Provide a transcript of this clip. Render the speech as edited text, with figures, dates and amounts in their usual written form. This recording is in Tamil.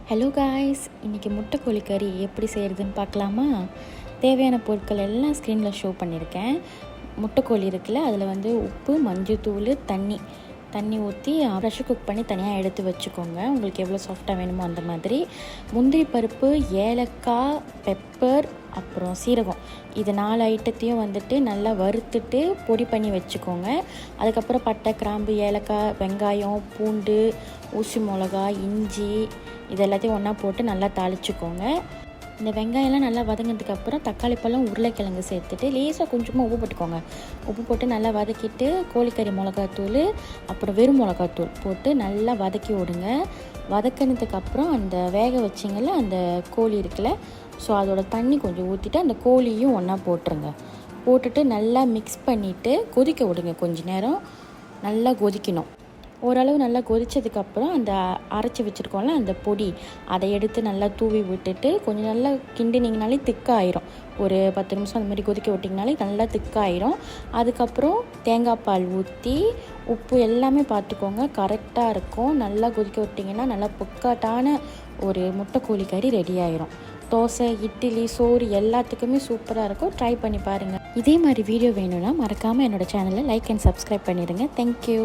ஹலோ காய்ஸ், இன்றைக்கி முட்டைக்கோழி கறி எப்படி செய்கிறதுன்னு பார்க்கலாமா? தேவையான பொருட்கள் எல்லாம் ஸ்க்ரீனில் ஷோ பண்ணியிருக்கேன். முட்டைக்கோழி இருக்குல்ல, அதில் உப்பு, மஞ்சத்தூள், தண்ணி ஊற்றி ப்ரெஷர் குக் பண்ணி தனியாக எடுத்து வச்சுக்கோங்க. உங்களுக்கு எவ்வளோ சாஃப்டாக வேணுமோ அந்த மாதிரி. முந்திரி பருப்பு, ஏலக்காய், பெப்பர், அப்புறம் சீரகம், இது 4 ஐட்டத்தையும் நல்லா வறுத்துட்டு பொடி பண்ணி வச்சுக்கோங்க. அதுக்கப்புறம் பட்டை, கிராம்பு, ஏலக்காய், வெங்காயம், பூண்டு, ஊசி மிளகா, இஞ்சி, இது எல்லாத்தையும் ஒன்றா போட்டு நல்லா தாளிச்சுக்கோங்க. இந்த வெங்காயம்லாம் நல்லா வதங்கினதுக்கப்புறம் தக்காளி பழம், உருளைக்கிழங்கு சேர்த்துட்டு லேசாக கொஞ்சமாக உப்பு போட்டுக்கோங்க. உப்பு போட்டு நல்லா வதக்கிட்டு கோழிக்கறி மிளகாத்தூள், அப்புறம் வெறும் மிளகாத்தூள் போட்டு நல்லா வதக்கி விடுங்க. வதக்கினதுக்கப்புறம் அந்த வேக வச்சிங்கள்ல அந்த கோழி இருக்குல்ல, ஸோ அதோட தண்ணி கொஞ்சம் ஊற்றிட்டு அந்த கோழியும் ஒன்றா போட்டுருங்க. போட்டுட்டு நல்லா மிக்ஸ் பண்ணிவிட்டு கொதிக்க விடுங்க. கொஞ்சம் நேரம் நல்லா கொதிக்கணும். ஓரளவு நல்லா கொதித்ததுக்கப்புறம் அந்த அரைச்சி வச்சுருக்கோம்ல அந்த பொடி, அதை எடுத்து நல்லா தூவி விட்டுட்டு கொஞ்சம் நல்லா கிண்டினீங்கனாலே திக்காயிரும். ஒரு 10 நிமிஷம் அந்த மாதிரி கொதிக்க விட்டிங்கனாலே நல்லா திக்காயிரும். அதுக்கப்புறம் தேங்காய் பால் ஊற்றி உப்பு எல்லாமே பார்த்துக்கோங்க, கரெக்டாக இருக்கும். நல்லா கொதிக்க விட்டிங்கன்னா நல்லா பொக்காட்டான ஒரு முட்டைக்கோழி கறி ரெடி ஆயிரும். தோசை, இட்லி, சோறு எல்லாத்துக்குமே சூப்பராக இருக்கும். ட்ரை பண்ணி பாருங்கள். இதே மாதிரி வீடியோ வேணும்னா மறக்காமல் என்னோடய சேனலை லைக் அண்ட் சப்ஸ்கிரைப் பண்ணிடுங்க. தேங்க்யூ.